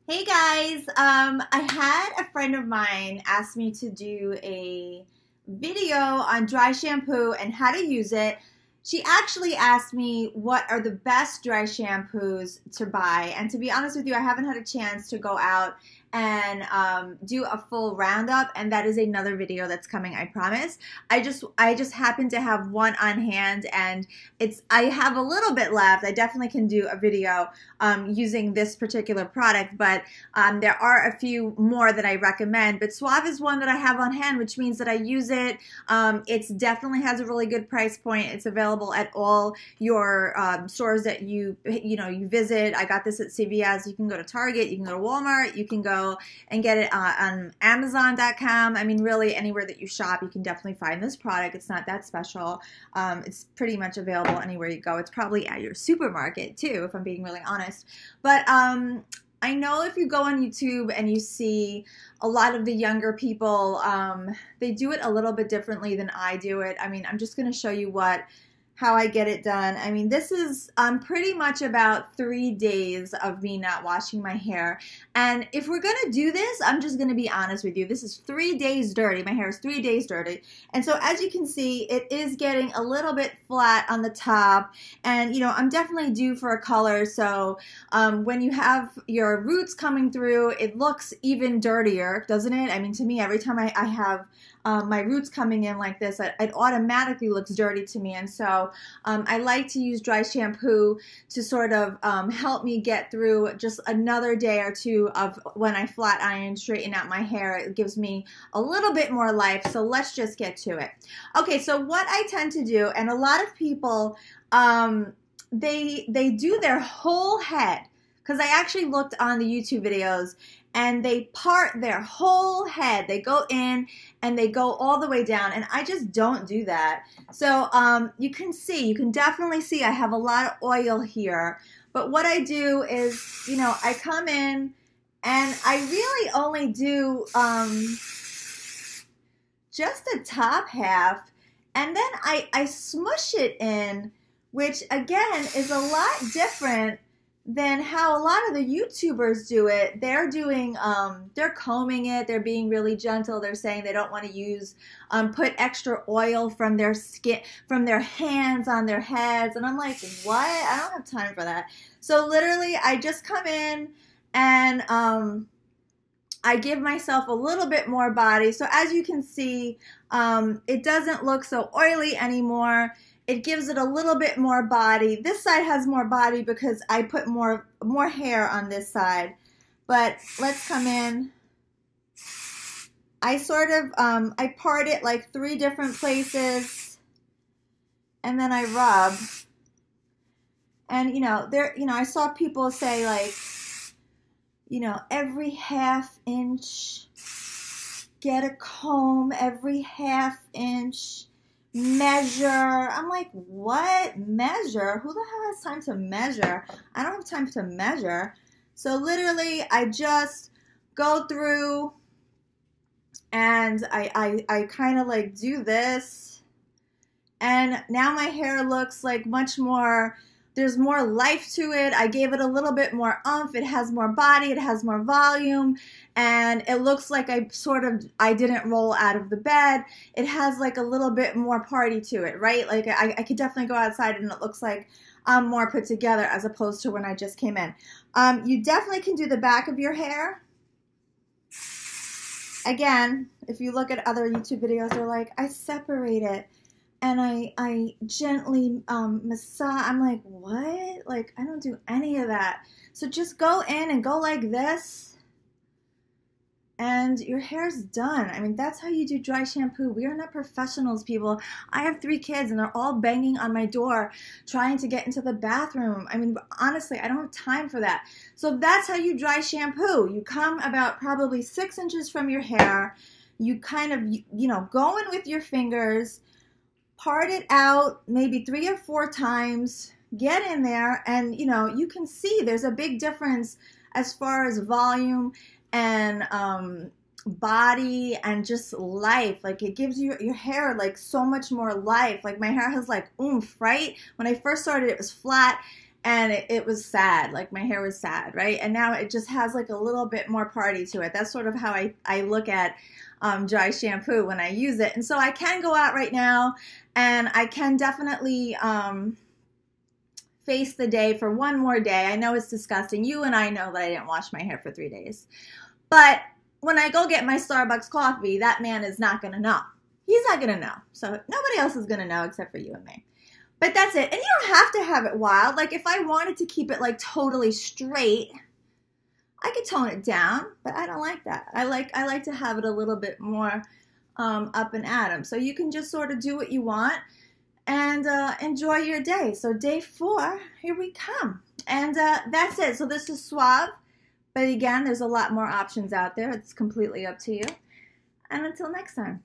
Hey guys, I had a friend of mine ask me to do a video on dry shampoo and how to use it. She actually asked me what are the best dry shampoos to buy, and to be honest with you, I haven't had a chance to go out and do a full roundup, and that is another video that's coming, I promise. I just happen to have one on hand, and I have a little bit left. I definitely can do a video using this particular product, but there are a few more that I recommend. But Suave is one that I have on hand, which means that I use it. It definitely has a really good price point. It's available at all your stores that you visit. I got this at CVS. You can go to Target. You can go to Walmart. You can go and get it on Amazon.com. I mean, really anywhere that you shop, you can definitely find this product. It's not that special. It's pretty much available anywhere you go. It's probably at your supermarket too, if I'm being really honest. But I know if you go on YouTube and you see a lot of the younger people, they do it a little bit differently than I do it. I mean, I'm just going to show you how I get it done. I mean, this is pretty much about 3 days of me not washing my hair. And if we're gonna do this, I'm just gonna be honest with you. This is 3 days dirty. My hair is 3 days dirty. And so as you can see, it is getting a little bit flat on the top. And I'm definitely due for a color. So when you have your roots coming through, it looks even dirtier, doesn't it? I mean, to me, every time I have my roots coming in like this, it automatically looks dirty to me. And so I like to use dry shampoo to sort of help me get through just another day or two of when I flat iron, straighten out my hair. It gives me a little bit more life. So let's just get to it. Okay, so what I tend to do, and a lot of people, they do their whole head, because I actually looked on the YouTube videos, and they part their whole head. They go in and they go all the way down, and I just don't do that. So you can definitely see I have a lot of oil here. But what I do is, I come in and I really only do just the top half, and then I smush it in, which again is a lot different than how a lot of the YouTubers do it. They're doing, they're combing it, they're being really gentle, they're saying they don't want to use, put extra oil from their skin, from their hands on their heads, and I'm like, what? I don't have time for that. So literally, I just come in and I give myself a little bit more body. So as you can see, it doesn't look so oily anymore. It gives it a little bit more body. This side has more body because I put more hair on this side. But let's come in. I sort of, I part it like 3 different places, and then I rub. And I saw people say like, every half inch, get a comb every half inch. Measure. I'm like, what? Measure? Who the hell has time to measure? I don't have time to measure. So literally, I just go through and I kind of like do this. And now my hair looks like much more, there's more life to it. I gave it a little bit more oomph. It has more body. It has more volume. And it looks like I didn't roll out of the bed. It has like a little bit more party to it, right? Like I could definitely go outside and it looks like I'm more put together as opposed to when I just came in. You definitely can do the back of your hair. Again, if you look at other YouTube videos, they're like, I separate it. And I gently massage. I'm like, what? Like, I don't do any of that. So just go in and go like this, and your hair's done. I mean, that's how you do dry shampoo. We are not professionals, people. I have 3 kids, and they're all banging on my door trying to get into the bathroom. I mean, honestly, I don't have time for that. So that's how you dry shampoo. You come about probably 6 inches from your hair. You kind of, go in with your fingers, part it out maybe 3 or 4 times, get in there, and you can see there's a big difference as far as volume and body and just life. Like, it gives your hair like so much more life. Like, my hair has like oomph, right? When I first started, it was flat, and it was sad, like my hair was sad, right? And now it just has like a little bit more party to it. That's sort of how I look at dry shampoo when I use it. And so I can go out right now and I can definitely face the day for one more day. I know it's disgusting. You and I know that I didn't wash my hair for 3 days. But when I go get my Starbucks coffee, that man is not going to know. He's not going to know. So nobody else is going to know except for you and me. But that's it. And you don't have to have it wild. Like if I wanted to keep it like totally straight, I could tone it down, but I don't like that. I like to have it a little bit more up and at 'em. So you can just sort of do what you want and enjoy your day. So day 4, here we come. And that's it. So this is Suave. But again, there's a lot more options out there. It's completely up to you. And until next time.